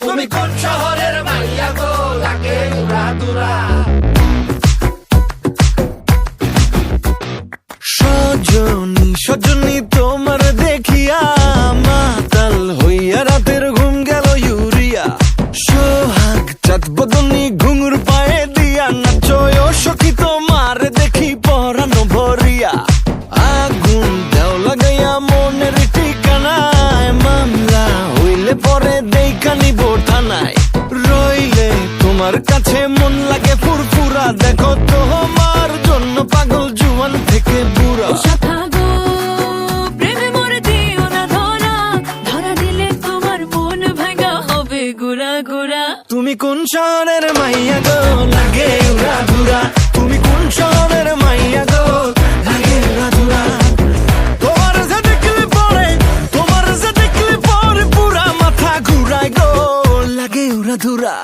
তুমি কোন শহরের মাইয়া গো লাগে উড়াদুরা। সজনী সজনী তোমার দেখিয়া মাতাল হইয়া রাতের ঘুম গেল ইউরিয়া। সোহাগ চাঁদ বদনী ঘুঙুর পায়ে দিয়া নাচয় সখী তোমার দেখি পরানো ভরিয়া। আগুন দেও লাগাইয়া মনের ঠিকানায় মামলা হইলে পরে দেখা নিব থানায়। রইলে তোমার কাছে মন লাগে ফুরফুরা দেখো তোমার জন্য পাগল জুয়ান থেকে বুড়া। তুমি কোন শহরের মাইয়া গো লাগে উড়াদুরা। তুমি কোন শহরের মাইয়া গো লাগে উড়াদুরা। তোমার যে দেখলে পরে পুরা মাথা ঘুরায় গো লাগে উড়াদুরা।